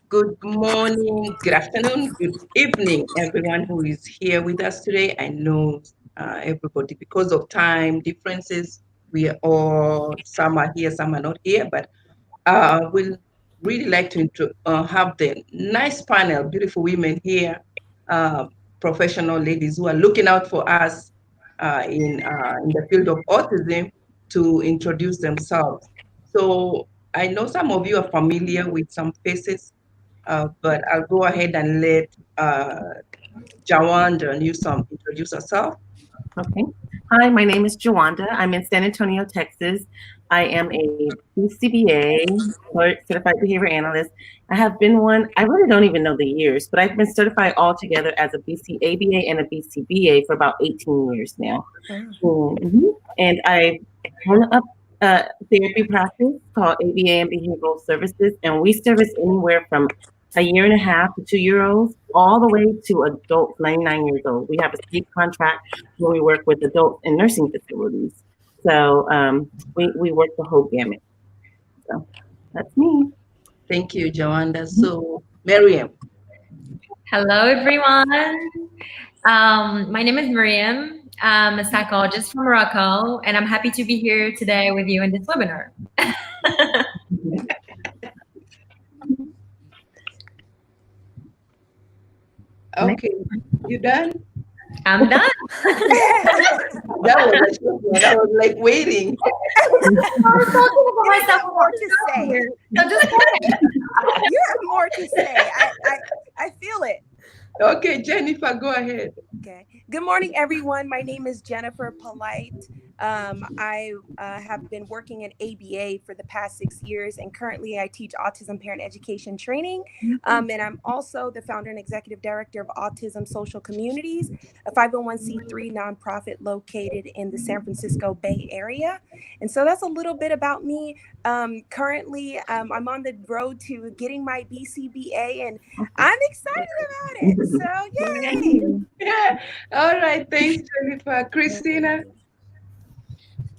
Good morning, good afternoon, good evening, everyone who is here with us today. I know everybody, because of time differences, we are all, some are here, some are not here, but we'll really like to have the nice panel, beautiful women here, uh, professional ladies who are looking out for us in the field of autism to introduce themselves. So I know some of you are familiar with some faces, but I'll go ahead and let Jawanda introduce herself. Okay. Hi, my name is Jawanda. I'm in San Antonio, Texas. I am a BCBA, Certified Behavior Analyst. I have been one, I really don't even know the years, but I've been certified altogether as a BCABA and a BCBA for about 18 years now. And I run a therapy practice called ABA and Behavioral Services, and we service anywhere from a year and a half to 2 year olds, all the way to adults 99 years old. We have a state contract where we work with adults in nursing facilities. So we work the whole gamut. So that's me. Thank you, Jawanda. So, Miriam. Hello, everyone. My name is Miriam. I'm a psychologist from Morocco, and I'm happy to be here today with you in this webinar. Okay, you done? I'm done. That was like waiting. I was talking about You myself. have more to say. So just You have more to say. I feel it. Okay, Jennifer, go ahead. Okay. Good morning, everyone. My name is Jennifer Polite. I have been working in ABA for the past 6 years, and currently I teach autism parent education training. And I'm also the founder and executive director of Autism Social Communities, a 501c3 nonprofit located in the San Francisco Bay Area. And so that's a little bit about me. Currently, I'm on the road to getting my BCBA, and I'm excited about it. So, yay! Yeah. All right. Thanks, Jennifer. Christina.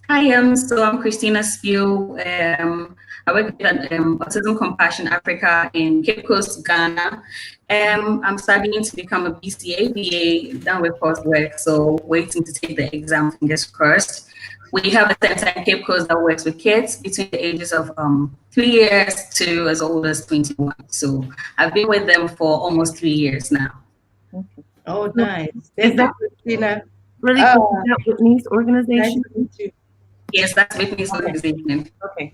Hi, so I'm Christina Spiel. I work at Autism Compassion Africa in Cape Coast, Ghana. I'm studying to become a BCABA, done with coursework, so waiting to take the exam, fingers crossed. We have a center in Cape Coast that works with kids between the ages of 3 years to as old as 21. So I've been with them for almost 3 years now. Oh, nice. Thank you, Christina. Really cool. Is that Whitney's organization? Nice to meet you. Yes, that's Whitney's organization. Okay.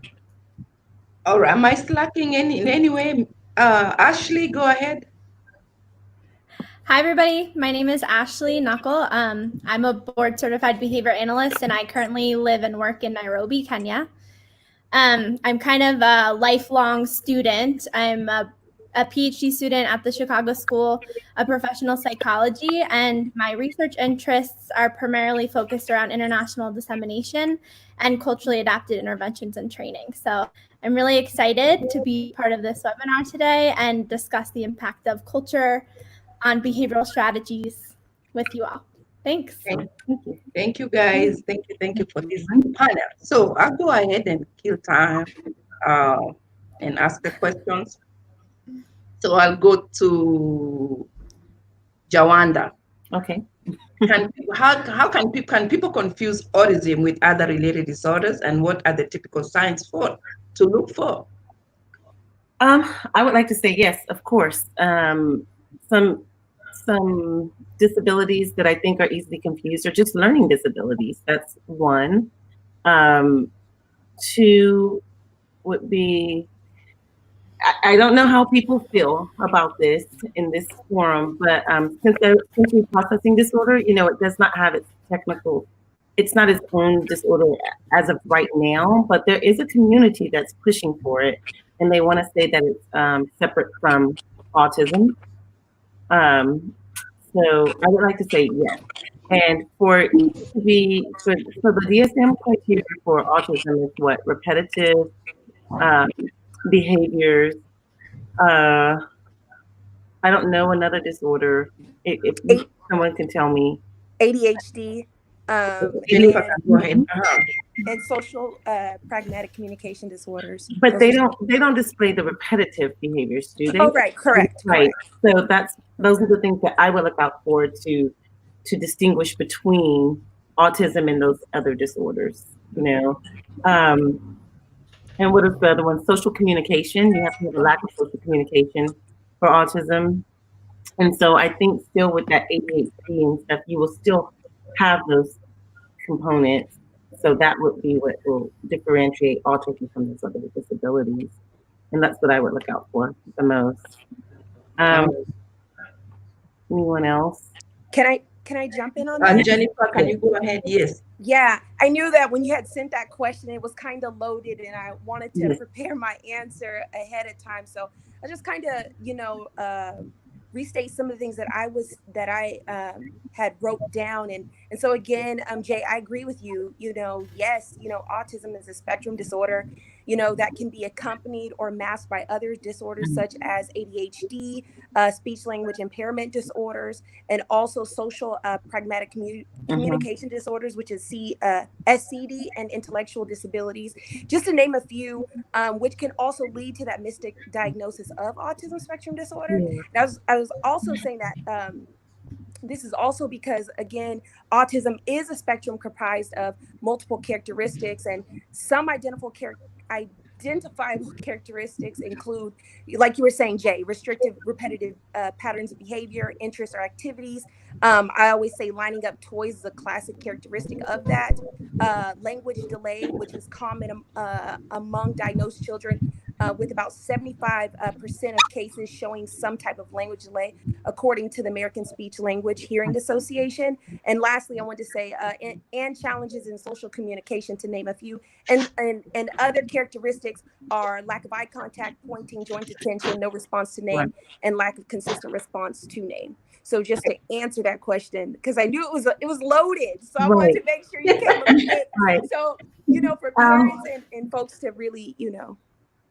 All right. Am I slacking in any way? Ashley, go ahead. Hi, everybody. My name is Ashley Knuckle. I'm a board certified behavior analyst, and I currently live and work in Nairobi, Kenya. I'm kind of a lifelong student. I'm a PhD student at the Chicago School of Professional Psychology, and my research interests are primarily focused around international dissemination and culturally adapted interventions and training. So I'm really excited to be part of this webinar today and discuss the impact of culture on behavioral strategies with you all. Thanks. Thank you, guys. Thank you for this panel. So I'll go ahead and kill time and ask the questions. So I'll go to Jawanda. Okay. How can people confuse autism with other related disorders, and what are the typical signs to look for? I would like to say yes, of course. Some disabilities that I think are easily confused are just learning disabilities. That's one. Two would be, I don't know how people feel about this in this forum, but sensory processing disorder, it does not have its it's not its own disorder as of right now, but there is a community that's pushing for it, and they want to say that it's separate from autism. So I would like to say yes. And for the DSM criteria for autism is what? Repetitive behaviors. I don't know another disorder. If someone can tell me. ADHD. Jennifer and can go ahead. and social pragmatic communication disorders. But Those they are- don't display the repetitive behaviors, do they? Oh, right, correct, Right. correct. So those are the things that I would look out for to distinguish between autism and those other disorders. You know, and what is the other one? Social communication. You have to have a lack of social communication for autism. And so I think still with that ADHD and stuff, you will still have those components. So that would be what will differentiate autism from those other disabilities. And that's what I would look out for the most. Anyone else? Can I jump in on that? Jennifer, can you go ahead? Yes. Yeah, I knew that when you had sent that question, it was kind of loaded, and I wanted to Yes. prepare my answer ahead of time. So I just kind of, restate some of the things that I had wrote down, and so again, Jay, I agree with you. Yes, autism is a spectrum disorder. That can be accompanied or masked by other disorders such as ADHD, speech language impairment disorders, and also social pragmatic communication disorders, which is SCD, and intellectual disabilities, just to name a few, which can also lead to that misdiagnosis of autism spectrum disorder. Yeah. And I was also saying that this is also because, again, autism is a spectrum comprised of multiple characteristics, and some identifiable characteristics include, like you were saying, Jay, restrictive, repetitive patterns of behavior, interests, or activities. I always say lining up toys is a classic characteristic of that. Language delay, which is common among diagnosed children, with about 75% of cases showing some type of language delay, according to the American Speech Language Hearing Association. And lastly, I want to say, and challenges in social communication, to name a few. And other characteristics are lack of eye contact, pointing, joint attention, no response to name, and lack of consistent response to name. So just to answer that question, because I knew it was loaded, so I wanted to make sure you came equipped. Right. So for parents and folks to really,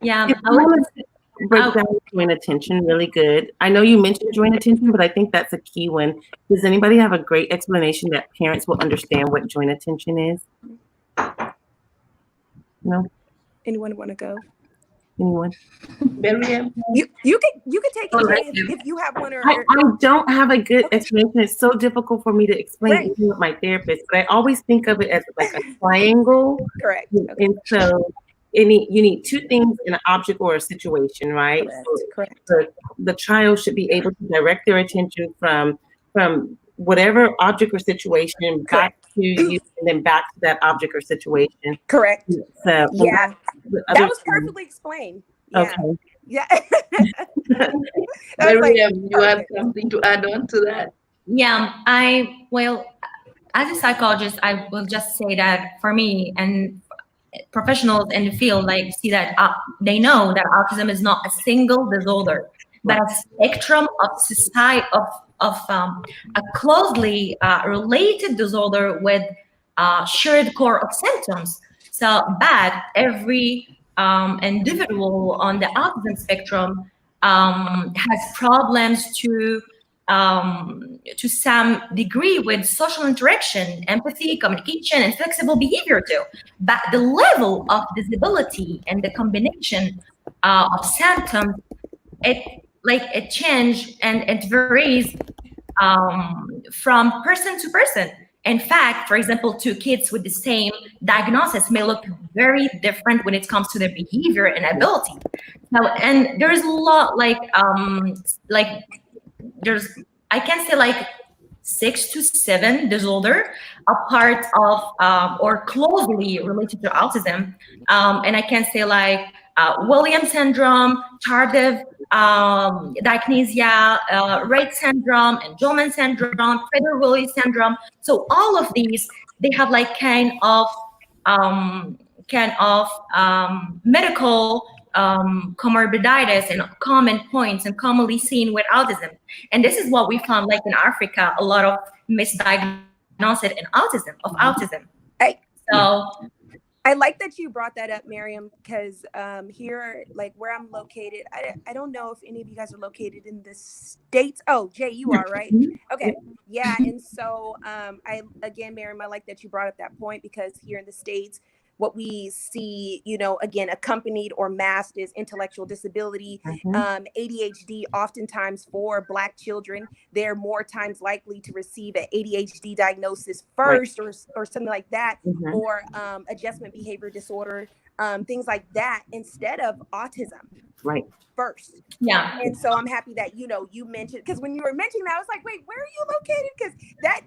Yeah, If you want to break down joint attention really good. I know you mentioned joint attention, but I think that's a key one. Does anybody have a great explanation that parents will understand what joint attention is? No? Anyone want to go? Anyone? Miriam? You could take it, Jay, if you have one. I don't have a good explanation. It's so difficult for me to explain even with my therapist, but I always think of it as like a triangle. Correct. And so you need two things in an object or a situation, right? Correct. So the child should be able to direct their attention from whatever object or situation back to you, and then back to that object or situation. Correct. So yeah, that was perfectly explained. Yeah. Okay. Yeah. Miriam, you have something to add on to that? Yeah, as a psychologist, I will just say that for me and professionals in the field, see that they know that autism is not a single disorder, but a spectrum of society of a closely related disorder with shared core of symptoms. So, but every individual on the autism spectrum has problems to some degree with social interaction, empathy, communication, and flexible behavior too. But the level of disability and the combination of symptoms, it changes and it varies from person to person. In fact, for example, two kids with the same diagnosis may look very different when it comes to their behavior and ability. So, and there's a lot there's, I can say 6 to 7 disorder a part of or closely related to autism. And I can say Williams syndrome, tardive dyskinesia, Rett syndrome, and Angelman syndrome, Prader-Willi syndrome. So all of these, they have kind of medical comorbiditis and common points and commonly seen with autism. And this is what we found in Africa, a lot of misdiagnosis in autism. So I like that you brought that up, Miriam, because here, like where I'm located, I don't know if any of you guys are located in the States. Oh, Jay, you are, right? Okay. Yeah. And so Miriam, I like that you brought up that point, because here in the States, what we see, again, accompanied or masked is intellectual disability, ADHD. Oftentimes for Black children, they're more times likely to receive an ADHD diagnosis first, or something like that, or adjustment behavior disorder, things like that, instead of autism first. Yeah. And so I'm happy that, you mentioned, because when you were mentioning that, I was like, wait, where are you located? Because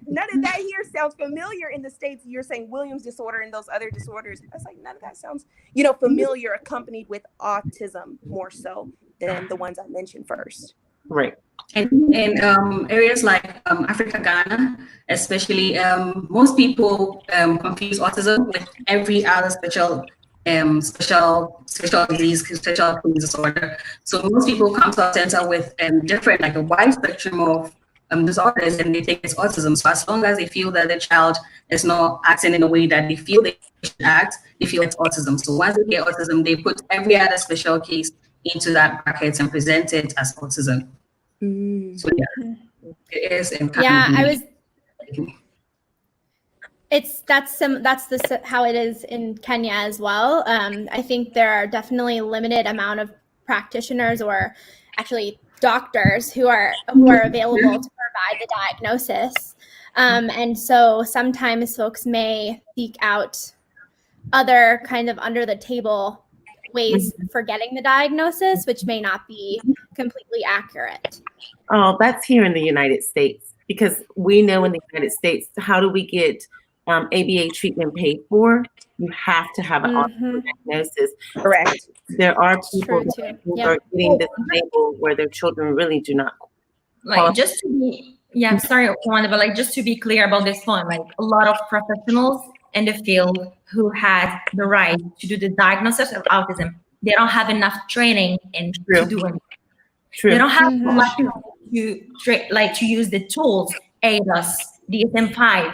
none of that here sounds familiar in the States. You're saying Williams disorder and those other disorders. I was like, none of that sounds, familiar, accompanied with autism more so than the ones I mentioned first. Right. And in areas like Africa, Ghana, especially, most people confuse autism with every other special disease, special disorder. So most people come to our center with different, like a wide spectrum of disorders, and they think it's autism. So as long as they feel that their child is not acting in a way that they feel they should act, they feel it's autism. So once they get autism, they put every other special case into that bracket and present it as autism. So yeah, it is. That's how it is in Kenya as well. I think there are definitely limited amount of practitioners, or actually doctors, who are available to provide the diagnosis. And so sometimes folks may seek out other kind of under the table ways for getting the diagnosis, which may not be completely accurate. Oh, that's here in the United States, because we know in the United States, how do we get ABA treatment paid for? You have to have an autism diagnosis. Correct. There are people who are getting this label where their children really do not. Like, just to be, sorry, Wanda, but like, just to be clear about this point, like a lot of professionals in the field who had the right to do the diagnosis of autism, they don't have enough training to do it. They don't have to use the tools, ADOS, DSM-5.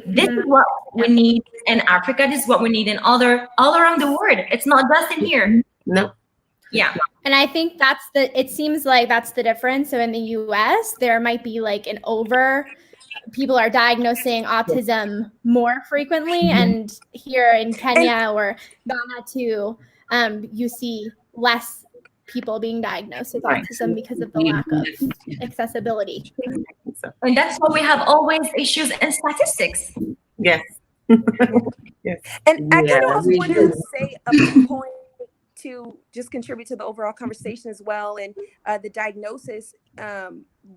This is what we need in Africa. This is what we need in all around the world. It's not just in here. No. Yeah. And I think it seems like that's the difference. So in the US, there might be like people are diagnosing autism more frequently. And here in Kenya or Ghana too, you see less people being diagnosed with autism because of the lack of accessibility. And that's why we have always issues in statistics. Yes. Yes. And I kind of also wanted to say a point to just contribute to the overall conversation as well. And the diagnosis,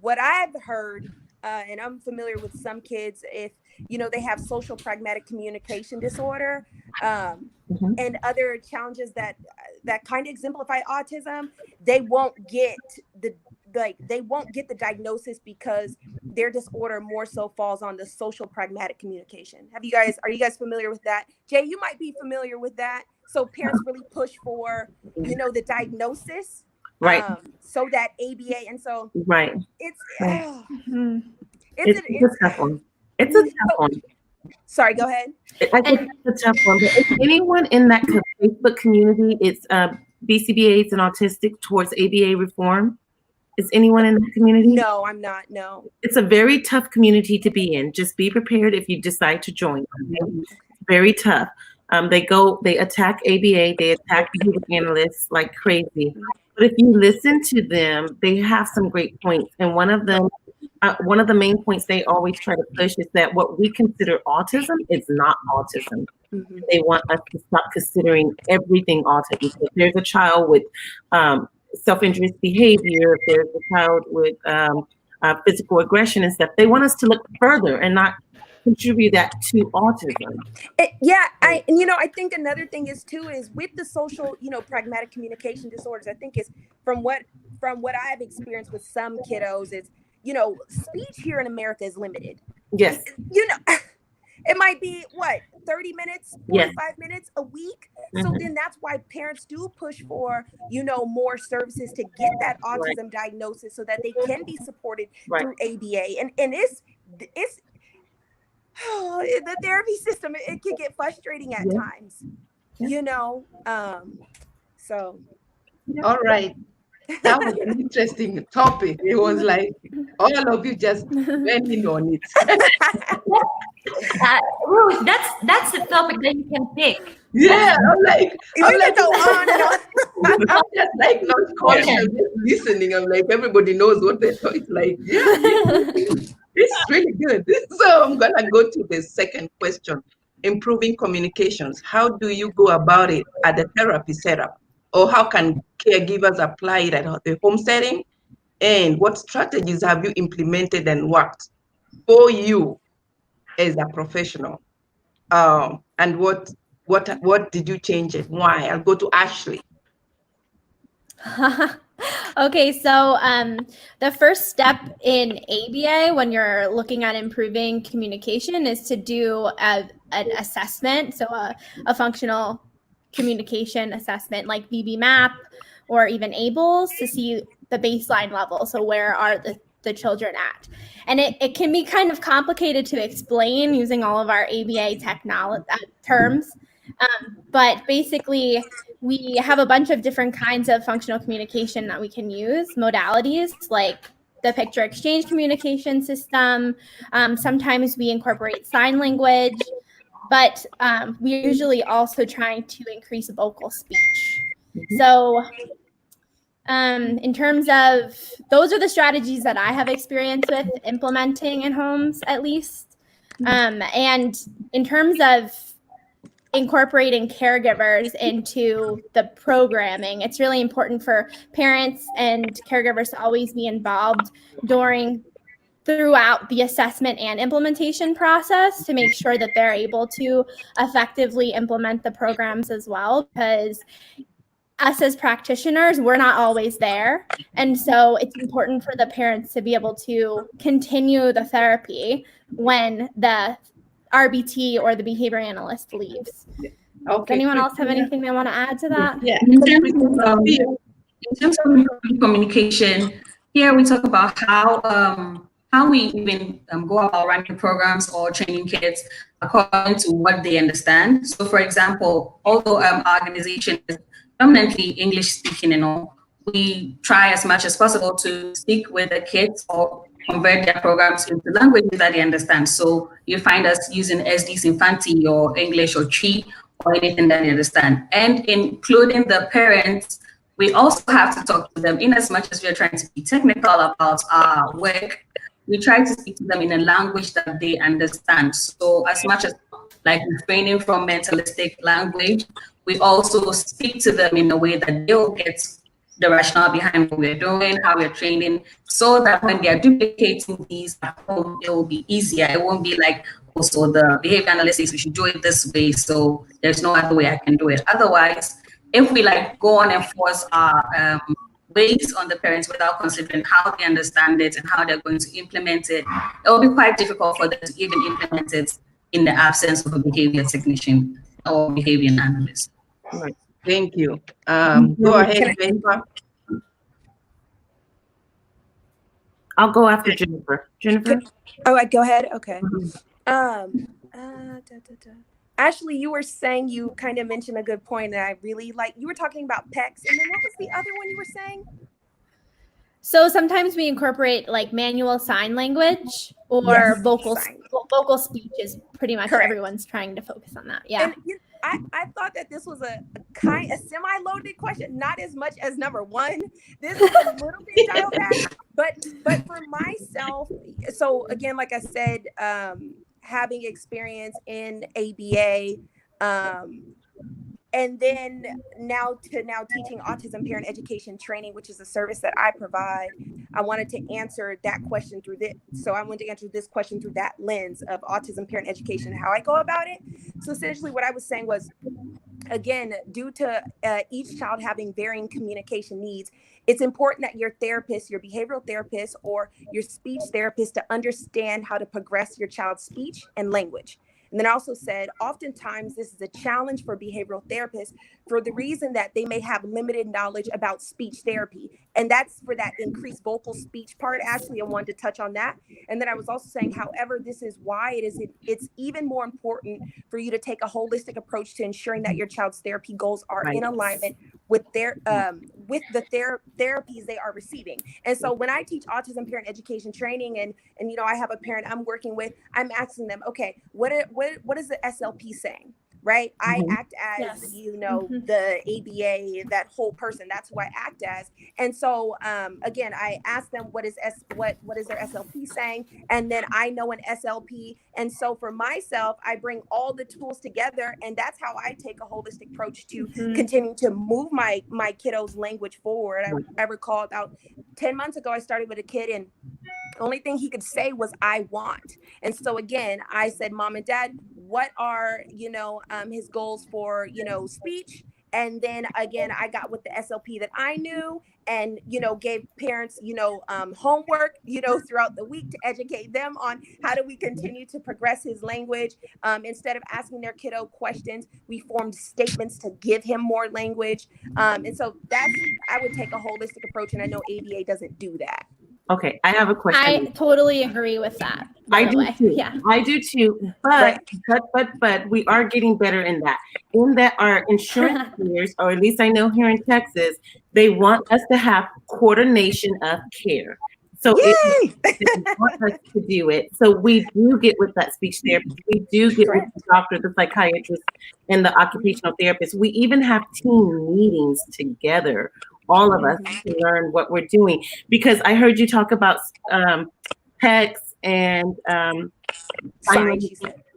what I've heard, and I'm familiar with some kids, if they have social pragmatic communication disorder, and other challenges that kind of exemplify autism, they won't get the diagnosis because their disorder more so falls on the social pragmatic communication. Are you guys familiar with that? Jay, you might be familiar with that. So parents really push for, the diagnosis, so that ABA, and so it's a tough one. It's a tough one. Sorry, go ahead. I think it's a tough one. But if anyone in that Facebook community, it's BCBAs and autistic towards ABA reform. Is anyone in that community? No, I'm not. No. It's a very tough community to be in. Just be prepared if you decide to join. Okay? Very tough. They attack ABA, they attack behavior analysts like crazy. But if you listen to them, they have some great points. And one of the main points they always try to push is that what we consider autism is not autism. They want us to stop considering everything autism. So if there's a child with self-injurious behavior, if there's a child with physical aggression and stuff, they want us to look further and not contribute that to autism. I think another thing is with the social, pragmatic communication disorders, I think is from what I've experienced with some kiddos is, speech here in America is limited. Yes. It might be 30 minutes, 45 minutes a week. So then that's why parents do push for, more services to get that autism diagnosis so that they can be supported through ABA. And it's the therapy system, it can get frustrating at times. you know, so. All right. That was an interesting topic. It was like all of you just went in on it. Ruth, that's a topic that you can pick. Yeah, I'm We like, could go on and on. I'm just like not calling, I'm just listening. I'm like, everybody knows what they're talking. It's like, yeah, it's really good. So I'm gonna go to the second question. Improving communications. How do you go about it at the therapy setup? Or how can caregivers apply it at the home setting? And what strategies have you implemented and worked for you as a professional? And what did you change and why? I'll go to Ashley. Okay, so the first step in ABA when you're looking at improving communication is to do an assessment, so a functional communication assessment like BB Map or even ABLES to see the baseline level. So where are the children at? And it can be kind of complicated to explain using all of our ABA technology terms. But basically, we have a bunch of different kinds of functional communication that we can use, modalities like the picture exchange communication system. Sometimes we incorporate sign language, but we're usually also trying to increase vocal speech. So in terms of, those are the strategies that I have experience with implementing in homes, at least. And in terms of incorporating caregivers into the programming, it's really important for parents and caregivers to always be involved throughout the assessment and implementation process to make sure that they're able to effectively implement the programs as well, because us as practitioners, we're not always there. And so it's important for the parents to be able to continue the therapy when the RBT or the behavior analyst leaves. Okay. Does anyone else have anything they want to add to that? Yeah. In terms of communication, here we talk about how we even go about running programs or training kids according to what they understand. So, for example, although our organization is predominantly English speaking and all, we try as much as possible to speak with the kids or convert their programs into languages that they understand. So you find us using SD's Infanti or English or Chi or anything that they understand. And including the parents, we also have to talk to them in as much as we're trying to be technical about our work. We try to speak to them in a language that they understand. So as much as like refraining from mentalistic language, we also speak to them in a way that they'll get the rationale behind what we're doing, how we're training, so that when they're duplicating these at home, it will be easier. It won't be like, oh, so the behavior analyst says we should do it this way, so there's no other way I can do it. Otherwise, if we like go on and force our ways on the parents without considering how they understand it and how they're going to implement it, it will be quite difficult for them to even implement it in the absence of a behavior technician or behavior analyst. Right. Thank you. Go ahead, Jennifer. I'll go after Jennifer. Jennifer? Oh, I go ahead. Okay. Ashley, you were saying, you kind of mentioned a good point that I really like. You were talking about PECs, and then what was the other one you were saying? So sometimes we incorporate like manual sign language or Yes, vocal speech is pretty much Correct. Everyone's trying to focus on that. Yeah. And I thought that this was a semi-loaded question, not as much as number one. This is a little bit dialed back, but for myself, so again, like I said, having experience in ABA, and then now teaching autism parent education training, which is a service that I provide. I wanted to answer that question through this. So I wanted to answer this question through that lens of autism parent education, how I go about it. So essentially what I was saying was, again, due to each child having varying communication needs, it's important that your therapist, your behavioral therapist, or your speech therapist to understand how to progress your child's speech and language. And then I also said, oftentimes this is a challenge for behavioral therapists for the reason that they may have limited knowledge about speech therapy. And that's for that increased vocal speech part. Ashley, I wanted to touch on that. And then I was also saying, however, this is why it's even more important for you to take a holistic approach to ensuring that your child's therapy goals are in alignment with their with the therapies they are receiving. And so when I teach autism parent education training, and you know, I have a parent I'm working with, I'm asking them, okay, what is the SLP saying? Right? I act as, you know, the ABA, that whole person. That's who I act as. And so, again, I ask them, what is their SLP saying? And then I know an SLP. And so for myself, I bring all the tools together, and that's how I take a holistic approach to continue to move my kiddos' language forward. I recall about 10 months ago, I started with a kid, and the only thing he could say was, I want. And so again, I said, Mom and Dad, what are, you know, his goals for, you know, speech? And then again, I got with the SLP that I knew, and, you know, gave parents, you know, homework, you know, throughout the week to educate them on how do we continue to progress his language. Instead of asking their kiddo questions, we formed statements to give him more language. And so I would take a holistic approach, and I know ABA doesn't do that. Okay, I have a question. I totally agree with that. I do too. Yeah. I do too. But we are getting better in that. In that our insurance carriers, or at least I know here in Texas, they want us to have coordination of care. So they want us to do it. So we do get with that speech therapist. We do get with the doctor, the psychiatrist, and the occupational therapist. We even have team meetings together, all of us, to learn what we're doing. Because I heard you talk about PECs and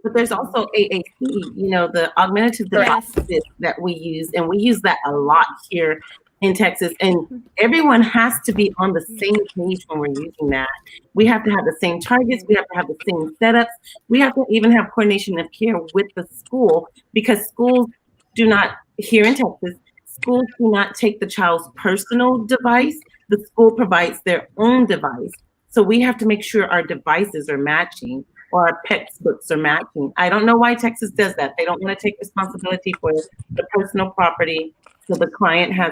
but there's also AAC, you know, the augmentative devices that we use, and we use that a lot here in Texas. And everyone has to be on the same page when we're using that. We have to have the same targets. We have to have the same setups. We have to even have coordination of care with the school, because schools do not, here in Texas, schools do not take the child's personal device. The school provides their own device. So we have to make sure our devices are matching, or our textbooks are matching. I don't know why Texas does that. They don't want to take responsibility for the personal property. So the client has,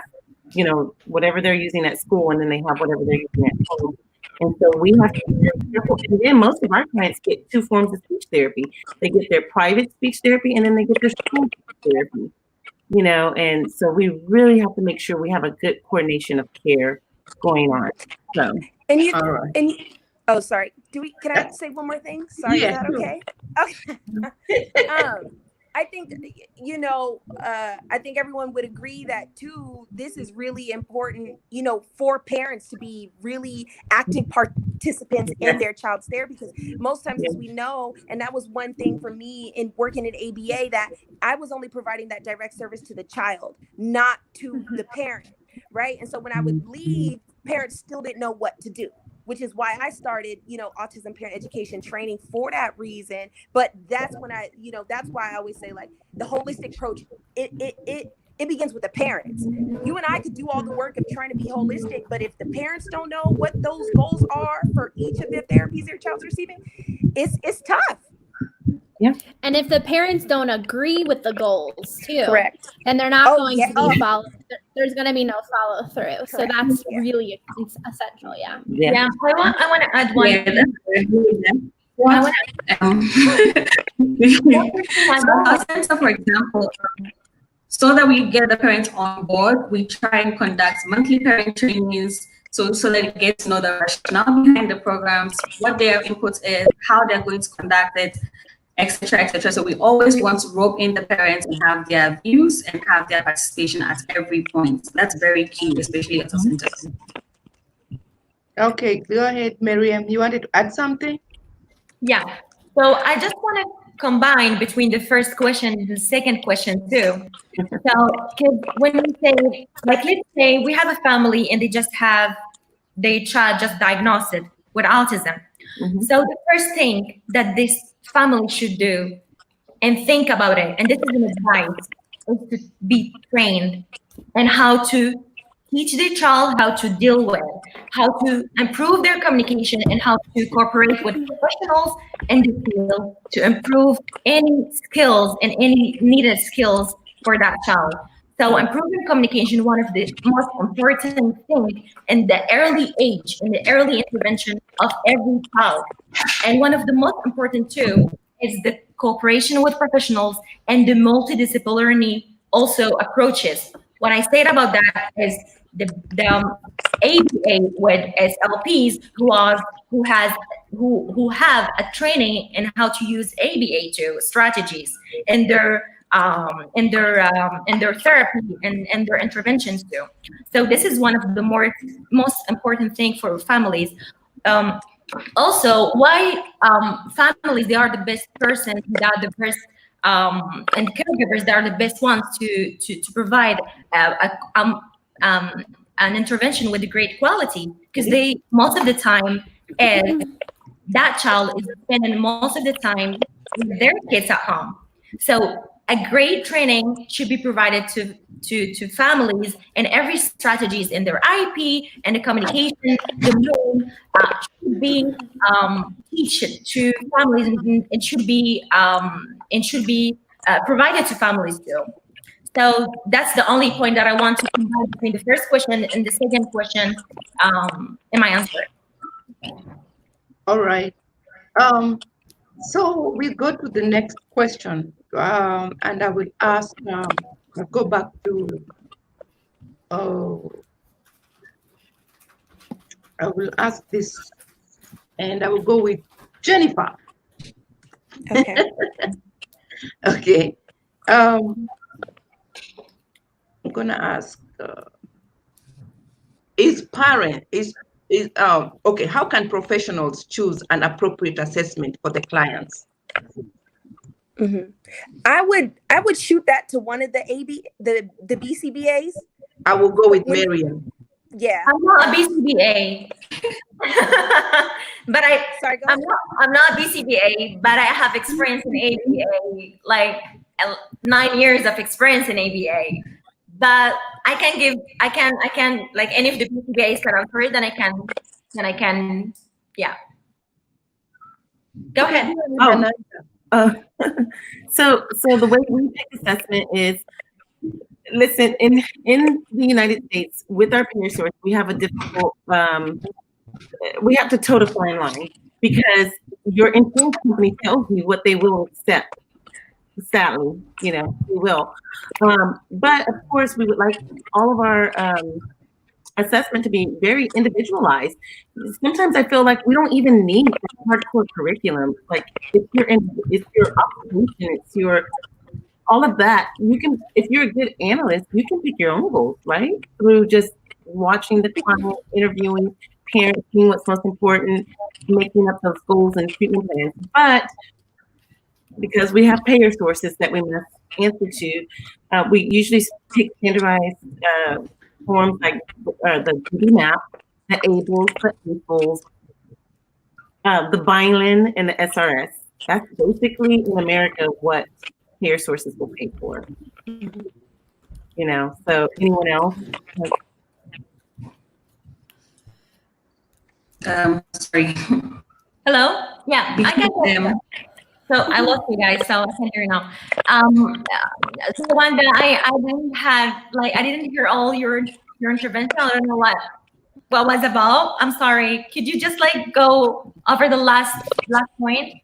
you know, whatever they're using at school, and then they have whatever they're using at home. And so we have to be very careful. And then most of our clients get two forms of speech therapy. They get their private speech therapy, and then they get their school speech therapy. You know, and so we really have to make sure we have a good coordination of care going on. So, oh, sorry. Can I say one more thing? Sorry, is that okay? Okay. I think, you know, I think everyone would agree that too, this is really important, you know, for parents to be really active participants in their child's therapy, because most times, as we know, and that was one thing for me in working at ABA, that I was only providing that direct service to the child, not to the parent, right? And so when I would leave, parents still didn't know what to do, which is why I started, you know, autism parent education training for that reason. But that's when that's why I always say, like, the holistic approach, it begins with the parents. You and I could do all the work of trying to be holistic, but if the parents don't know what those goals are for each of the therapies their child's receiving, it's tough. Yeah. And if the parents don't agree with the goals too, correct, and they're not going to be followed, there's going to be no follow through. Correct. So that's really essential. Yeah. I want to add one. So for example, so that we get the parents on board, we try and conduct monthly parent trainings, so that they get to know the rationale behind the programs, what their input is, how they're going to conduct it, etc., etc. So we always want to rope in the parents and have their views and have their participation at every point. That's very key, especially at our centers. Okay, go ahead, Miriam. You wanted to add something? Yeah. So I just want to combine between the first question and the second question too. So, because when we say, like, let's say we have a family and they just have their child just diagnosed with autism. So the first thing that this family should do and think about it, and this is an advice, is to be trained and how to teach their child how to deal with, how to improve their communication and how to cooperate with professionals in the field to improve any skills and any needed skills for that child. So improving communication, one of the most important things in the early age, in the early intervention of every child. And one of the most important too is the cooperation with professionals and the multidisciplinary also approaches. What I said about that is the ABA with SLPs who have a training in how to use ABA to strategies in their therapy and their interventions too. So this is one of the most important thing for families. Also, why families, they are the best person, they are the best and caregivers, they are the best ones to provide an intervention with a great quality, because they most of the time, that child is spending most of the time with their kids at home. So a great training should be provided to families, and every strategies in their IEP and the communication, the main should be teached to families, and should be provided to families too. So that's the only point that I want to combine between the first question and the second question in my answer. All right. So we go to the next question, and I will ask. I'll go back to. I will ask this, and I will go with Jennifer. Okay. Okay. I'm gonna ask. Okay? How can professionals choose an appropriate assessment for the clients? Mm-hmm. I would shoot that to one of the the BCBAs. I will go with Marian. Yeah. I'm not a BCBA. But Sorry, go I'm ahead. not a BCBA, but I have experience in ABA, like 9 years of experience in ABA. But I can like any of the BCBAs can answer it, then I can, yeah. Go ahead. So the way we pick assessment is, listen, in the United States, with our peer source, we have a difficult, we have to toe the fine line, because your insurance company tells you what they will accept. Sadly, they will. But of course, we would like all of our assessment to be very individualized. Sometimes I feel like we don't even need a hardcore curriculum. Like it's your occupation, it's your all of that. You can, if you're a good analyst, you can pick your own goals, right? Through just watching the client, interviewing parents, seeing what's most important, making up those goals and treatment plans. But because we have payer sources that we must answer to, we usually take standardized forms like the BMAP, the ABLES, the APLES, the BILIN, and the SRS. That's basically in America what payer sources will pay for. So anyone else? Sorry. Hello? Yeah, I can. So I lost you guys, so I can hear you now. So Wanda, I didn't hear all your intervention. I don't know what was about. I'm sorry. Could you just go over the last point?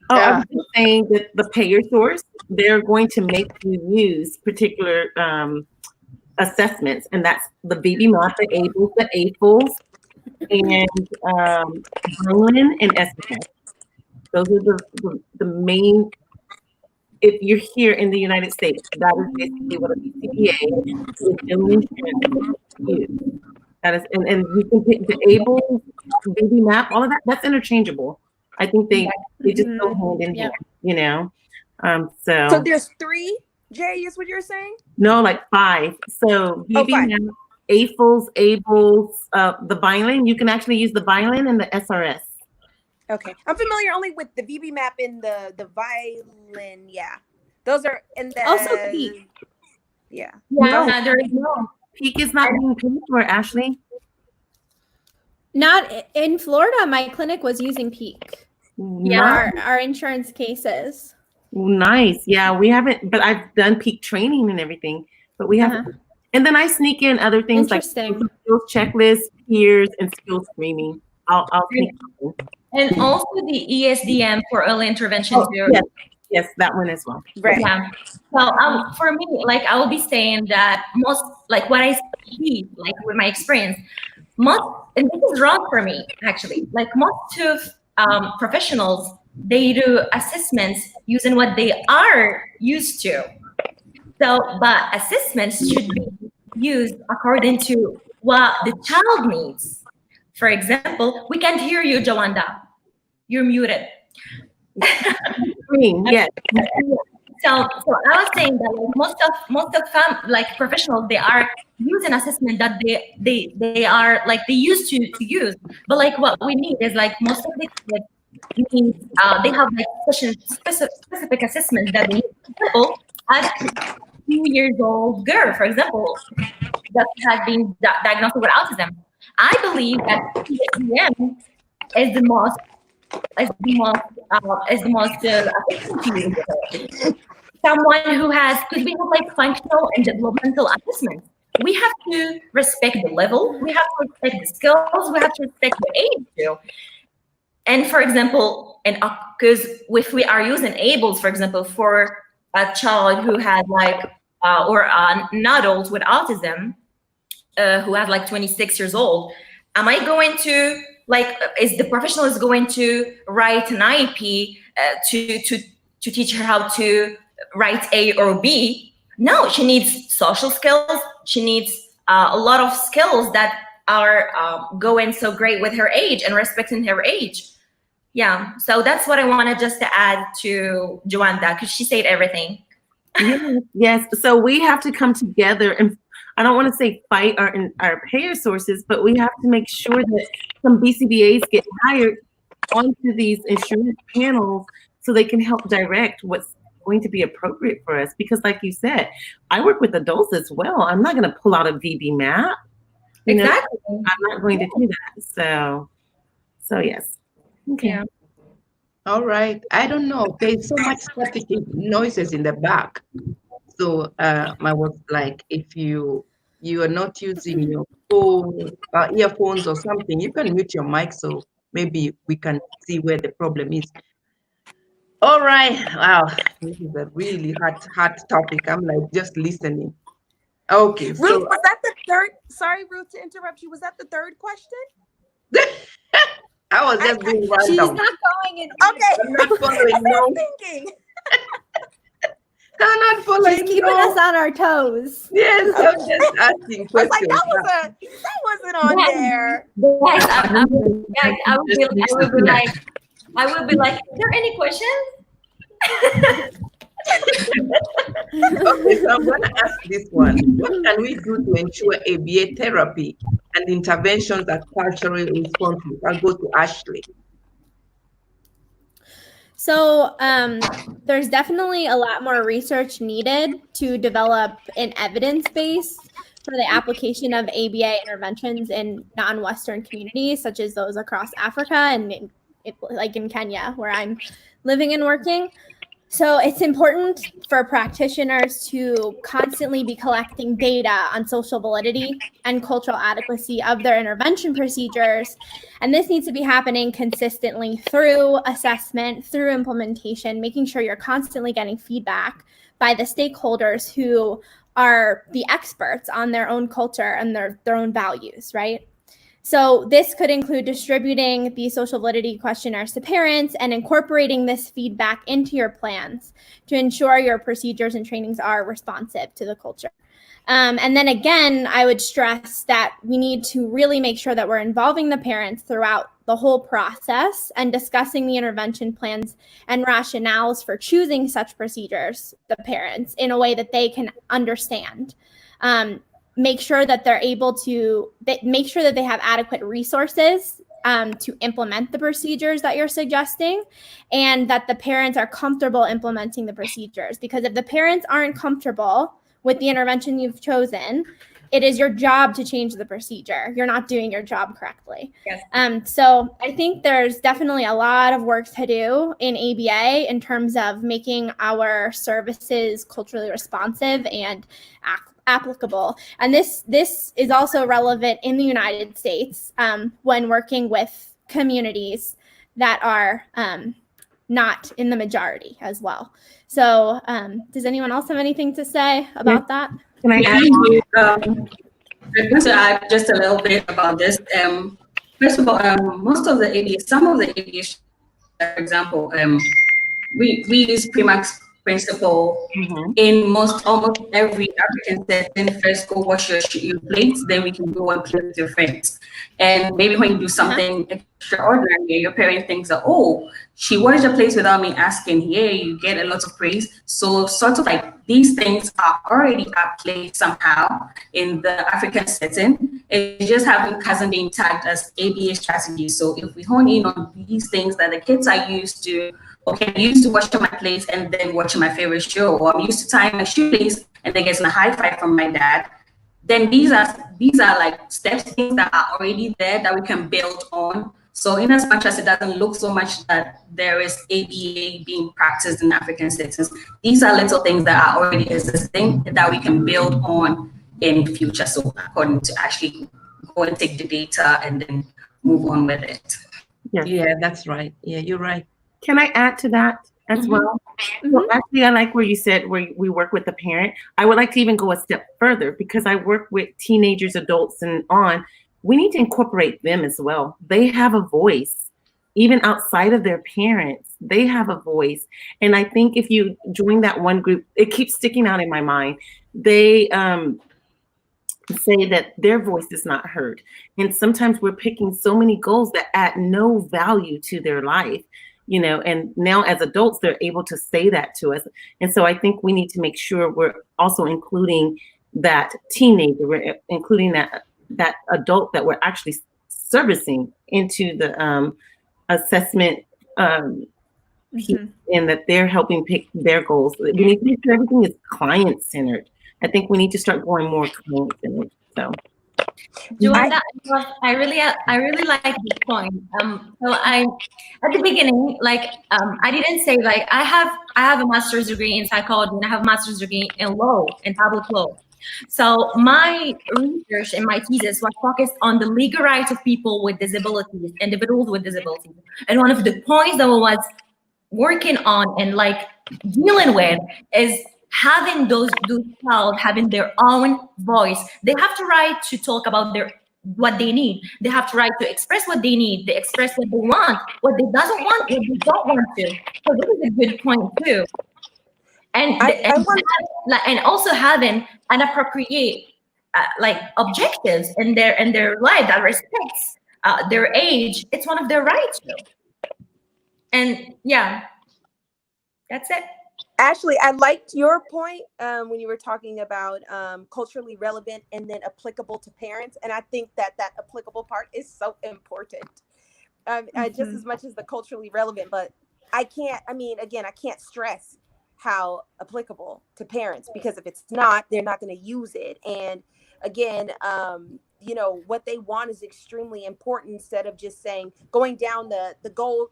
Oh, I was just saying that the payer source, they're going to make you use particular assessments, and that's the BBMOT, the ABLES, the APLES, and BILIN and SRS. Those are the main. If you're here in the United States, that is basically what a BCBA with insurance use. That is, and you can pick the ABLES, BBMAP, all of that. That's interchangeable. I think they just go hand in hand, So there's 3, Jay, is what you're saying? No, like 5. So BBMAP, APLES, ABLES, the BILIN. You can actually use the BILIN and the SRS. Okay, I'm familiar only with the BBMAP and the BILIN. Yeah, those are in the also PEAK. Yeah. Yeah, there is no PEAK is not being paid for, Ashley. Not in Florida. My clinic was using Peak Yeah. for our insurance cases. Nice. Yeah, we haven't, but I've done peak training and everything, but we haven't. And then I sneak in other things like Interesting. skills checklists, peers, and skills screening. I'll sneak in. And also the ESDM for early intervention Oh, too. yes, that one as well. Right. Yeah. So for me, like I will be saying that most, like what I see, like with my experience, most, and this is wrong for me actually, like most of professionals, they do assessments using what they are used to. So, but assessments should be used according to what the child needs. For example, we can't hear you, Joanda. You're muted. Yes. So I was saying that like most of like professionals, they are using assessment that they are like they used to use. But like what we need is like most of the kids need they have like specific assessments that they need. For example, at 2 years old girl, for example, that has been diagnosed with autism. I believe that PSDM is the most effective to use. Someone who has, because we have like functional and developmental assessments. We have to respect the level, we have to respect the skills, we have to respect the age too. And for example, and because if we are using ables, for example, for a child who had like, or an adult with autism, who has like 26 years old, am I going to like, is the professional is going to write an IEP to teach her how to write A or B? No, she needs social skills. She needs a lot of skills that are going so great with her age and respecting her age. Yeah, so that's what I wanted just to add to Joanda, because she said everything. Yes. So we have to come together, and I don't want to say fight our payer sources, but we have to make sure that some BCBAs get hired onto these insurance panels so they can help direct what's going to be appropriate for us. Because like you said, I work with adults as well. I'm not going to pull out a VB map. Exactly. I'm not going to do that. So yes. Okay. Yeah. All right. I don't know. There's so much static noises in the back. So I was like, if you are not using your phone, earphones or something, you can mute your mic so maybe we can see where the problem is. All right. Wow. This is a really hard topic. I'm like just listening. Okay. Ruth, So was that the third? Sorry, Ruth, to interrupt you. Was that the third question? I was just being random. She's not going in. Okay. I'm not following. No, Thinking. I'm not following. She's keeping us on our toes. Yes, I'm just asking I was questions. like, that wasn't on there. Guys, I will be like, is there any questions? Okay, so I'm going to ask this one. What can we do to ensure ABA therapy and interventions are culturally responsive? I'll go to Ashley. So there's definitely a lot more research needed to develop an evidence base for the application of ABA interventions in non-Western communities, such as those across Africa and like in Kenya, where I'm living and working. So it's important for practitioners to constantly be collecting data on social validity and cultural adequacy of their intervention procedures. And this needs to be happening consistently through assessment, through implementation, making sure you're constantly getting feedback by the stakeholders who are the experts on their own culture and their own values, right? So this could include distributing the social validity questionnaires to parents and incorporating this feedback into your plans to ensure your procedures and trainings are responsive to the culture. And then again, I would stress that we need to really make sure that we're involving the parents throughout the whole process and discussing the intervention plans and rationales for choosing such procedures, the parents, in a way that they can understand. Make sure that they're able to make sure that they have adequate resources to implement the procedures that you're suggesting, and that the parents are comfortable implementing the procedures. Because if the parents aren't comfortable with the intervention you've chosen, it is your job to change the procedure. You're not doing your job correctly. Yes. So I think there's definitely a lot of work to do in ABA in terms of making our services culturally responsive and applicable. And this is also relevant in the United States when working with communities that are not in the majority as well. So does anyone else have anything to say about that? Can I add? I'm going to add just a little bit about this. First of all, most of the ABA, some of the ABA, for example, we use Primax principle in almost every African setting. First, go wash your plates, then we can go and play with your friends. And maybe when you do something extraordinary, your parent thinks that, oh, she washed the plates without me asking. Here, you get a lot of praise. So sort of like these things are already at play somehow in the African setting. It just hasn't been tagged as ABA strategy. So if we hone in on these things that the kids are used to, okay, I'm used to washing my plates and then watching my favorite show, or I'm used to tying my shoelace and then getting a high five from my dad, then these are like steps, things that are already there that we can build on. So in as much as it doesn't look so much that there is ABA being practiced in African settings, these are little things that are already existing that we can build on in future. So according to Ashley, go and take the data and then move on with it. Yeah, that's right. Yeah, you're right. Can I add to that as well? Well, actually, I like where you said where we work with the parent. I would like to even go a step further because I work with teenagers, adults, and on. We need to incorporate them as well. They have a voice, even outside of their parents. They have a voice, and I think if you join that one group, it keeps sticking out in my mind. They say that their voice is not heard, and sometimes we're picking so many goals that add no value to their life. And now as adults, they're able to say that to us. And so I think we need to make sure we're also including that teenager, we're including that adult that we're actually servicing into the assessment and that they're helping pick their goals. We need to make sure everything is client-centered. I think we need to start going more client-centered. So. Joanna, I really like this point. So I, at the beginning, I didn't say I have a master's degree in psychology and I have a master's degree in law, in public law. So my research and my thesis was focused on the legal rights of people with disabilities, individuals with disabilities. And one of the points that I was working on and dealing with is having those child having their own voice. They have the right to talk about what they need. They have the right to express what they need. They express what they want, what they doesn't want, what they don't want to. So this is a good point too. And and also having an appropriate objectives in their life that respects their age. It's one of their rights too. And yeah, that's it. Ashley, I liked your point when you were talking about culturally relevant and then applicable to parents. And I think that applicable part is so important, just as much as the culturally relevant. But I can't stress how applicable to parents, because if it's not, they're not going to use it. And again, what they want is extremely important, instead of just going down the goal,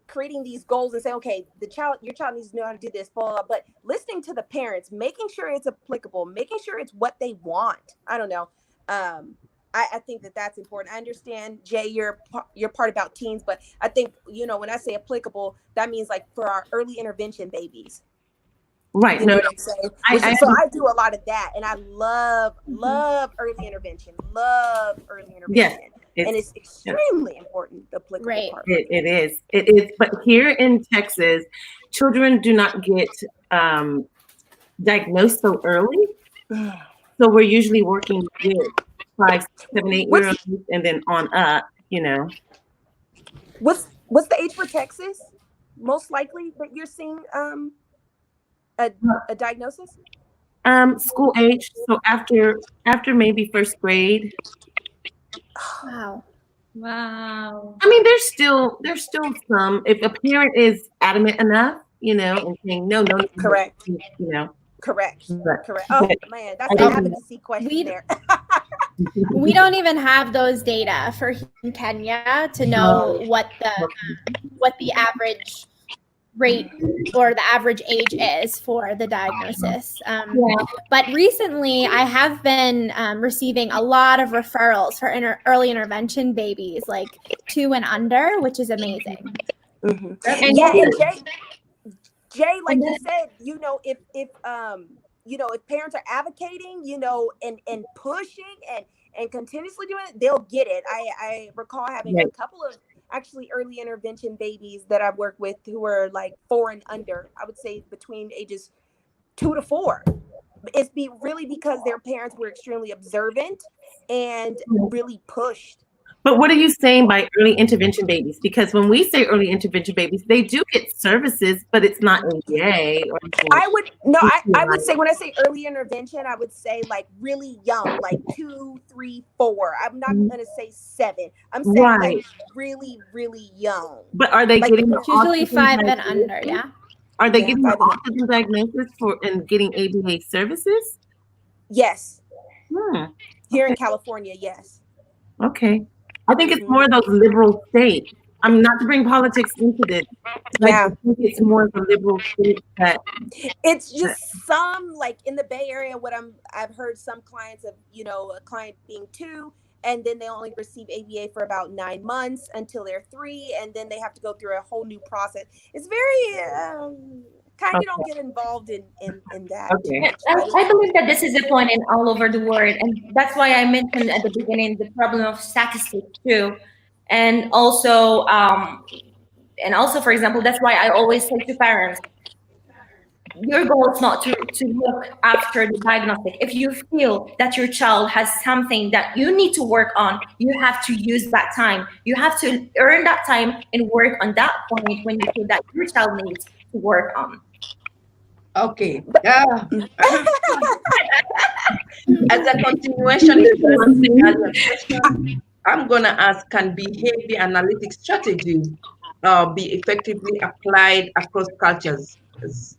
creating these goals and saying, okay, your child needs to know how to do this, blah, blah, blah. But listening to the parents, making sure it's applicable, making sure it's what they want. I don't know. I think that's important. I understand, Jay, your part about teens, but I think, when I say applicable, that means for our early intervention babies. Right. You know what I'm saying? So I do a lot of that, and I love early intervention. Yes. And it's extremely important, the applicable part. It is. But here in Texas, children do not get diagnosed so early. So we're usually working with 5, 7, 8 year olds and then on up, What's the age for Texas? Most likely that you're seeing a diagnosis? School age. So after maybe first grade. Wow. I mean, there's still some, if a parent is adamant enough, and saying no, correct. Correct. But- Correct. Oh but man, that's an advocacy question We- there. We don't even have those data for Kenya to know what the average rate or the average age is for the diagnosis. But recently, I have been receiving a lot of referrals for early intervention babies, like 2 and under, which is amazing. And And Jay, like you said, if parents are advocating, and pushing and continuously doing it, they'll get it. I recall having a couple of actually early intervention babies that I've worked with who were like 4 and under. I would say between ages 2 to 4. It's really because their parents were extremely observant and really pushed. But what are you saying by early intervention babies? Because when we say early intervention babies, they do get services, but it's not ABA or anything. I would say when I say early intervention, I would say like really young, like 2, 3, 4. I'm not going to say 7. I'm saying like really, really young. But are they getting usually 5 and under? Yeah. Are they getting the autism diagnosis and getting ABA services? Yes. Here in California, yes. Okay. I think it's more of those liberal states. I mean, not to bring politics into this. I think it's more of the liberal states that. It's just some, like in the Bay Area, I've heard some clients of, a client being 2, and then they only receive ABA for about 9 months until they're 3, and then they have to go through a whole new process. It's very kind of don't get involved in that. Okay. I believe that this is a point in all over the world, and that's why I mentioned at the beginning the problem of statistics too, and also, for example, that's why I always say to parents, your goal is not to look after the diagnostic. If you feel that your child has something that you need to work on, you have to use that time. You have to earn that time and work on that point when you feel that your child needs to work on. Okay. As a continuation, I'm going to ask, can behavior analytic strategies be effectively applied across cultures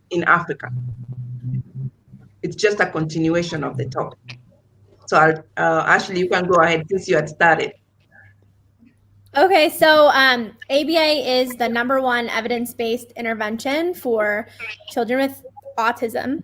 in Africa? It's just a continuation of the topic. So Ashley, you can go ahead since you had started. Okay, so ABA is the #1 evidence-based intervention for children with autism,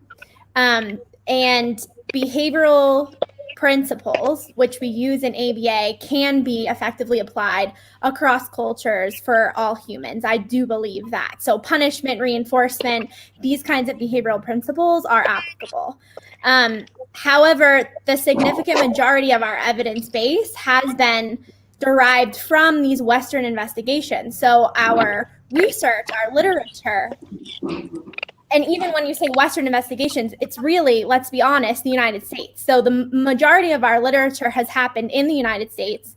and behavioral principles, which we use in ABA, can be effectively applied across cultures for all humans. I do believe that. So punishment, reinforcement, these kinds of behavioral principles are applicable. However, the significant majority of our evidence base has been derived from these Western investigations. So our research, our literature, and even when you say Western investigations, it's really, let's be honest, the United States. So the majority of our literature has happened in the United States.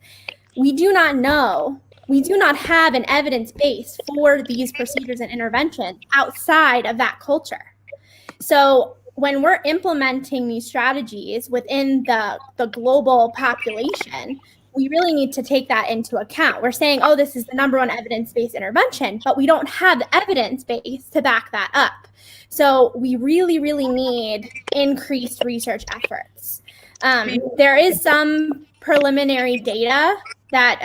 We do not have an evidence base for these procedures and interventions outside of that culture. So when we're implementing these strategies within the global population, we really need to take that into account. We're saying, oh, this is the #1 evidence-based intervention, but we don't have the evidence base to back that up. So we really, really need increased research efforts. There is some preliminary data that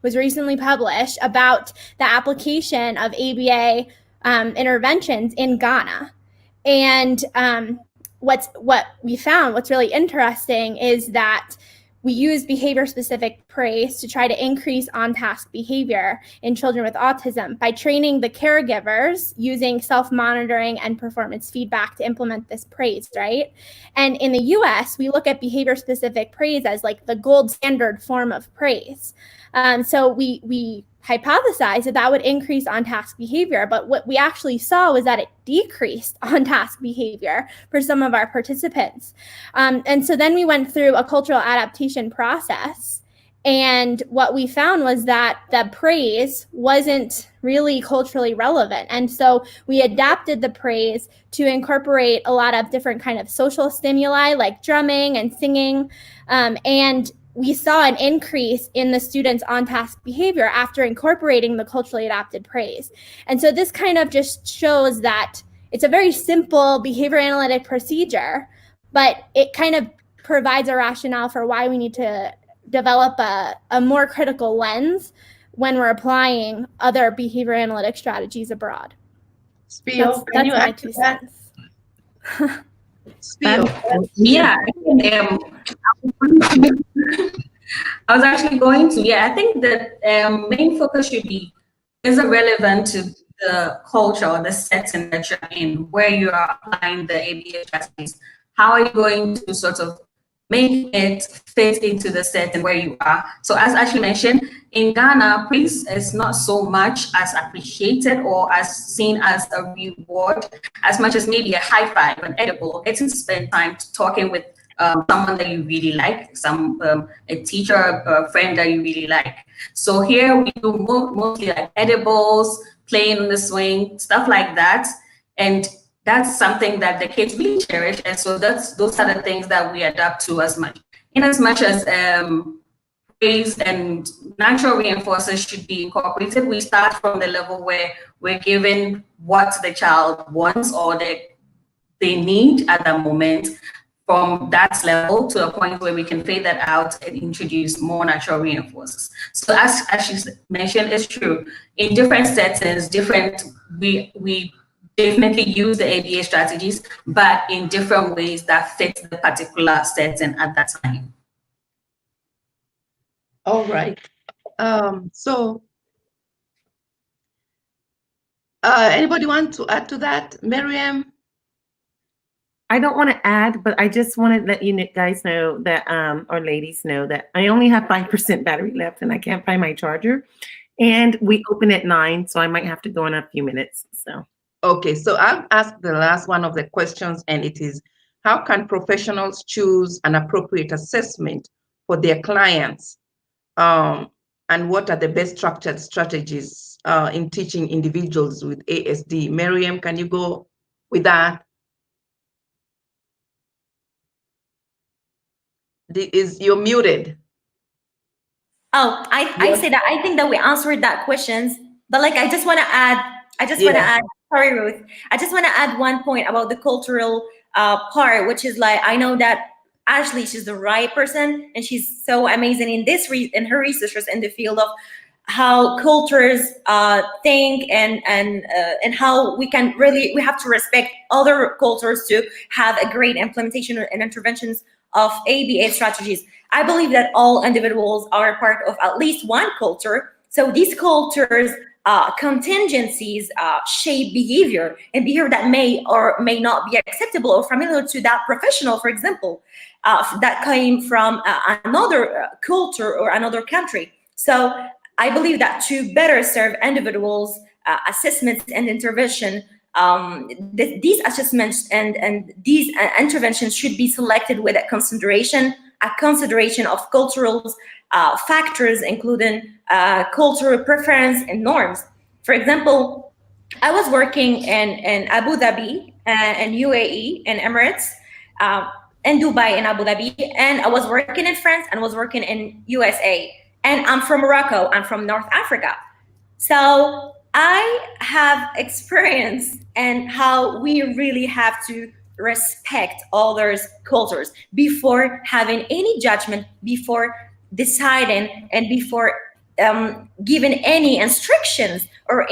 was recently published about the application of ABA interventions in Ghana. And what we found, what's really interesting is that we use behavior-specific praise to try to increase on-task behavior in children with autism by training the caregivers using self-monitoring and performance feedback to implement this praise, right? And in the US, we look at behavior-specific praise as like the gold standard form of praise. So we hypothesized that would increase on-task behavior, but what we actually saw was that it decreased on-task behavior for some of our participants. And so then we went through a cultural adaptation process, and what we found was that the praise wasn't really culturally relevant. And so we adapted the praise to incorporate a lot of different kind of social stimuli like drumming and singing, and we saw an increase in the students' on-task behavior after incorporating the culturally adapted praise. And so this kind of just shows that it's a very simple behavior analytic procedure, but it kind of provides a rationale for why we need to develop a more critical lens when we're applying other behavior analytic strategies abroad. Spio, That's my 2 cents. Spio. Yeah, I was actually going to. Yeah, I think that main focus should be, is it relevant to the culture or the setting that you're in, where you are applying the ABA strategies? How are you going to sort of make it fit into the setting where you are? So as Ashley mentioned, in Ghana, praise is not so much as appreciated or as seen as a reward, as much as maybe a high five, an edible, or getting to spend time talking with someone that you really like, a teacher, a friend that you really like. So here we do mostly like edibles, playing on the swing, stuff like that. And that's something that the kids really cherish. And so those are the things that we adapt to as much. In as much as praise and natural reinforcers should be incorporated, we start from the level where we're given what the child wants or they need at that moment, from that level to a point where we can fade that out and introduce more natural reinforcers. So as she mentioned, it's true. In different settings, we definitely use the ABA strategies, but in different ways that fit the particular setting at that time. All right. So anybody want to add to that? Miriam? I don't want to add, but I just want to let you guys know that, or ladies know that I only have 5% battery left and I can't find my charger. And we open at 9, so I might have to go in a few minutes. So. Okay, so I'll ask the last one of the questions, and it is, how can professionals choose an appropriate assessment for their clients? And what are the best structured strategies in teaching individuals with ASD? Miriam, can you go with that? You're muted. Oh, I say that I think that we answered that questions, but like I just want to add, sorry, Ruth, I just want to add one point about the cultural part, which is like, I know that Ashley, she's the right person, and she's so amazing in this in her researchers in the field of how cultures think and how we have to respect other cultures to have a great implementation and interventions of ABA strategies. I believe that all individuals are part of at least one culture. So these cultures, contingencies shape behavior, and behavior that may or may not be acceptable or familiar to that professional, for example, that came from another culture or another country. So I believe that to better serve individuals, assessments and intervention, these assessments and these interventions should be selected with a consideration of cultural factors, including cultural preference and norms. For example, I was working in Abu Dhabi, in UAE, in Emirates, in Dubai, in Abu Dhabi, and I was working in France and was working in USA. And I'm from Morocco, I'm from North Africa. So I have experience in how we really have to respect others' cultures before having any judgment, before deciding, and before giving any instructions or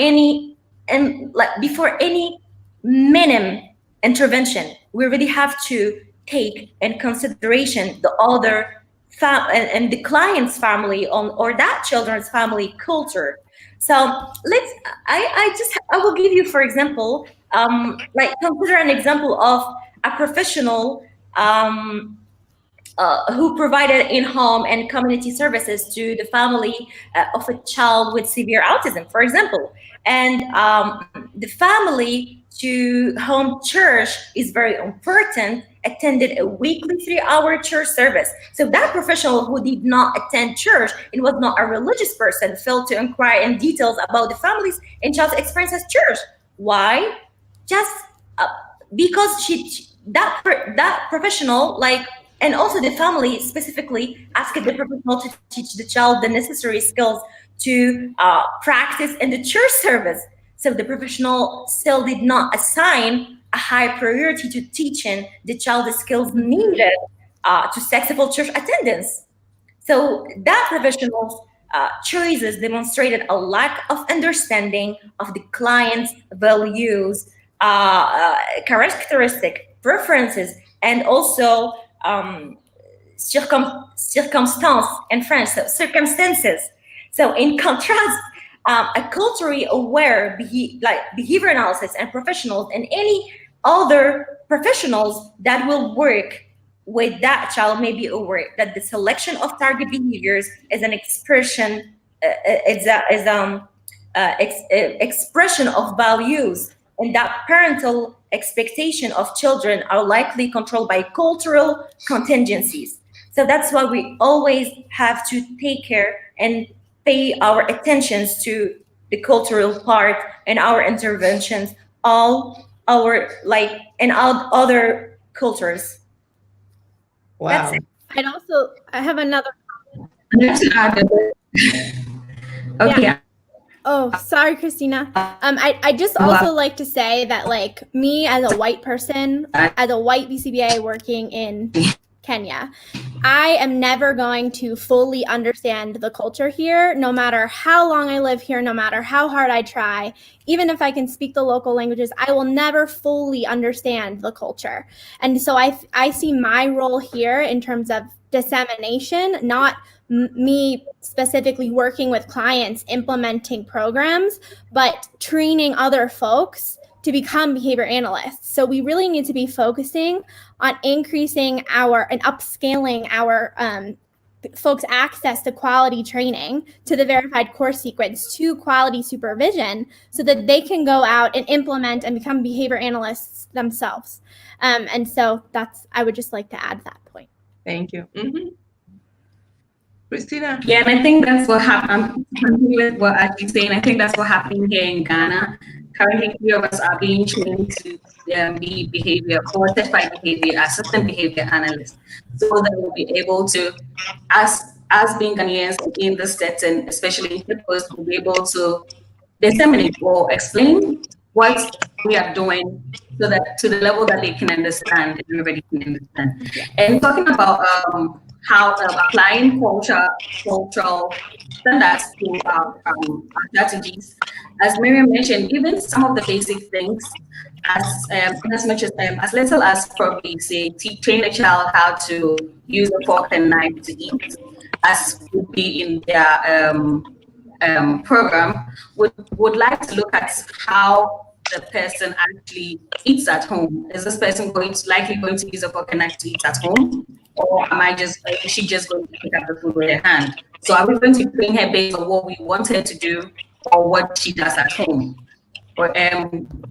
before any minimum intervention. We really have to take in consideration the other and the client's family or that children's family culture. So I will give you, for example, like consider an example of a professional who provided in-home and community services to the family of a child with severe autism, for example. And the family to home church is very important, attended a weekly 3-hour church service. So that professional who did not attend church and was not a religious person failed to inquire in details about the family's and child's experience at church. Why? Just because that professional, like, and also the family specifically asked the professional to teach the child the necessary skills to practice in the church service. So the professional still did not assign a high priority to teaching the child the skills needed to successful church attendance. So that professional's choices demonstrated a lack of understanding of the client's values, characteristic, preferences, and also circumstance in French, so circumstances. So in contrast, a culturally aware behavior analysis and professionals and any other professionals that will work with that child may be aware that the selection of target behaviors is an expression, expression of values, and that parental expectation of children are likely controlled by cultural contingencies. So that's why we always have to take care and pay our attentions to the cultural part and our interventions, all our like in all other cultures. Wow. I have another. Okay. Yeah. Oh, sorry, Christina. I just also like to say that, like, me as a white person, as a white BCBA working in Kenya, I am never going to fully understand the culture here, no matter how long I live here, no matter how hard I try. Even if I can speak the local languages, I will never fully understand the culture. And so I see my role here in terms of dissemination, not me specifically working with clients implementing programs, but training other folks to become behavior analysts. So we really need to be focusing on increasing and upscaling our folks' access to quality training, to the verified course sequence, to quality supervision, so that they can go out and implement and become behavior analysts themselves. And so I would just like to add that point. Thank you. Christina? Yeah, and I think that's what happened. With what Ashley's saying, I think that's what happened here in Ghana. Currently, 3 of us are being trained to be behavior or certified behavior assistant behavior analysts, so that we'll be able to, as being Ghanaians in this setting, especially in Cape, we'll be able to disseminate or explain what we are doing, so that to the level that they can understand, everybody can understand. And talking about how applying cultural standards to our strategies, as Miriam mentioned, even some of the basic things, as much as little as probably say train a child how to use a fork and knife to eat, as would be in their program, would like to look at how the person actually eats at home. Is this person likely going to use a fork and knife to eat at home? Or is she just going to pick up the food with her hand? So are we going to train her based on what we want her to do or what she does at home? Or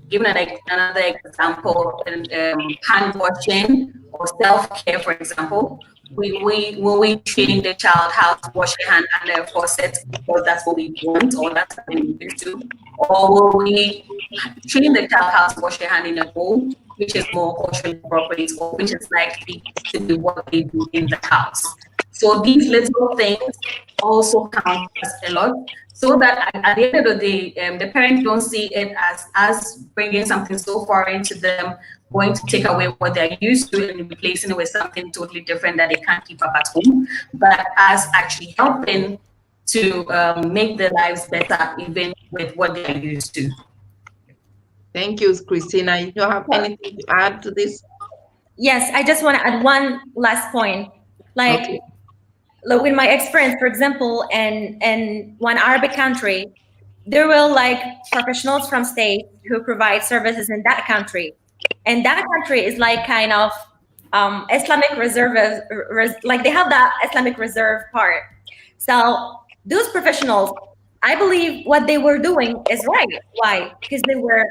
given another example, hand washing or self-care, for example, when we train the child how to wash her hand under a faucet because that's what we want or that's what we used to, or will we train the child how to wash her hand in a bowl, which is more culturally appropriate or which is likely to be what they do in the house. So these little things also count as a lot, so that at the end of the day, the parents don't see it as bringing something so foreign to them, going to take away what they're used to and replacing it with something totally different that they can't keep up at home, but as actually helping to make their lives better, even with what they're used to. Thank you, Christina. You have anything to add to this? Yes, I just want to add one last point. Like, look, in my experience, for example, in one Arabic country, there will like professionals from states who provide services in that country. And that country is like kind of Islamic reserve, like they have that Islamic reserve part. So those professionals, I believe what they were doing is right. Why? Because they were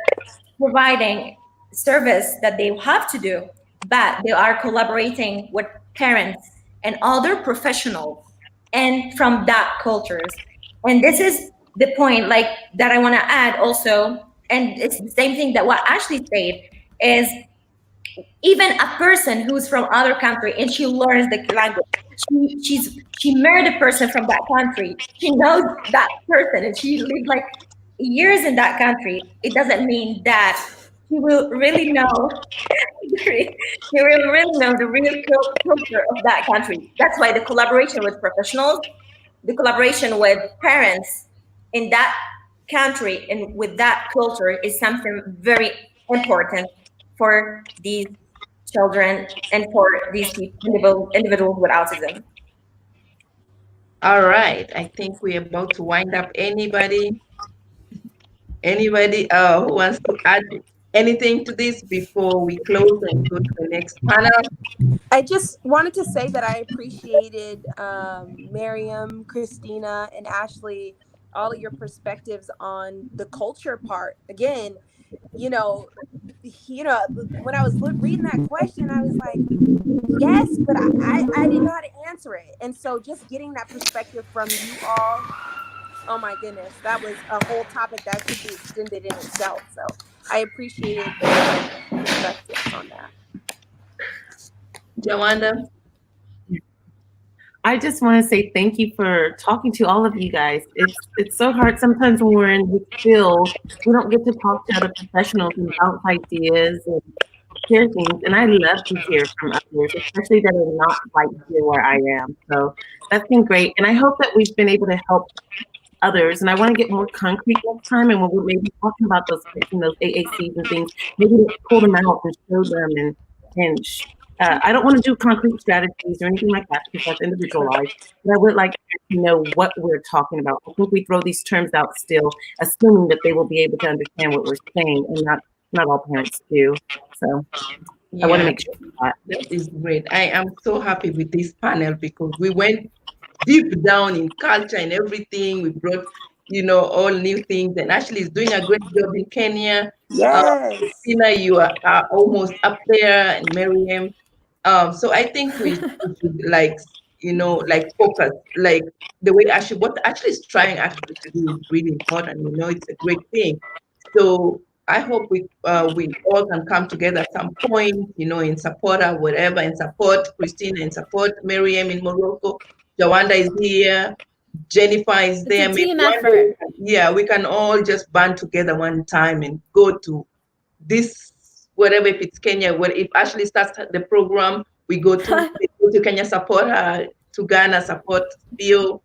providing service that they have to do, but they are collaborating with parents and other professionals and from that cultures. And this is the point like that I want to add also, and it's the same thing that what Ashley said, is even a person who's from other country and she learns the language, she married a person from that country, she knows that person and she lives like years in that country, it doesn't mean that he will really know he will really know the real culture of that country. That's why the collaboration with professionals, the collaboration with parents in that country and with that culture is something very important for these children and for these individuals with autism. All right. I think we're about to wind up. Anybody who wants to add anything to this before we close and go to the next panel? I just wanted to say that I appreciated Miriam, Christina, and Ashley, all of your perspectives on the culture part. Again, you know, when I was reading that question, I was like, yes, but I didn't know how to answer it. And so just getting that perspective from you all, oh my goodness, that was a whole topic that could be extended in itself. So I appreciated the perspectives on that. Jawanda? I just want to say thank you for talking to all of you guys. It's so hard sometimes when we're in this field, we don't get to talk to other professionals and bounce ideas and share things. And I love to hear from others, especially that are not right here where I am. So that's been great. And I hope that we've been able to help others. And I want to get more concrete next time. And when we're maybe talking about those kids and those AACs and things, maybe pull them out and show them and I don't want to do concrete strategies or anything like that because that's individualized. But I would like to know what we're talking about. I think we throw these terms out still, assuming that they will be able to understand what we're saying, and not all parents do. So I want to Yeah, make sure of that. that is great. I am so happy with this panel because we went deep down in culture and everything. We brought, all new things. And Ashley is doing a great job in Kenya. Yes. Christina, you are almost up there, and Miriam. So I think we should like focus, like the way Ashley, what Ashley is trying actually to do is really important. It's a great thing. So I hope we all can come together at some point, in support or whatever, and support Christina and support Miriam in Morocco. Jawanda is here. Jennifer is It's there. a Maybe team one day, effort. we can all just band together one time and go to this, whatever, if it's Kenya, if Ashley starts the program, we go to Kenya, support her, to Ghana, support Theo,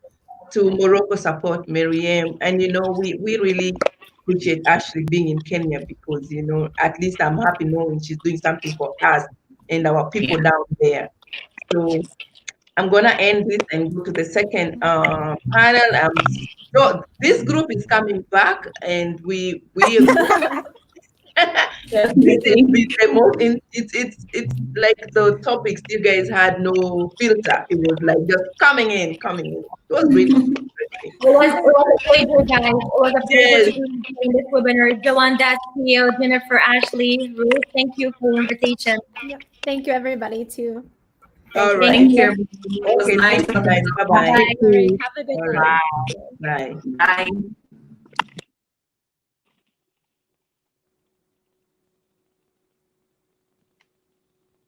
to Morocco, support Miriam. And we really appreciate Ashley being in Kenya because at least I'm happy knowing she's doing something for us and our people down there. So I'm gonna end this and go to the second panel. So this group is coming back, and we this has been the most. It's like the topics you guys had no filter. It was like just coming in, coming in. It was really interesting. It was a pleasure, guys. It was a pleasure Yes, to be in this webinar. Jawanda, Theo, Jennifer, Ashley, Ruth, thank you for the invitation. Yep. Thank you, everybody, too. all Thank right. Thank you. you. It was Okay, nice thank you talking guys. to Bye Bye bye. bye. All right. Have a good All one. right. Bye. you. Bye.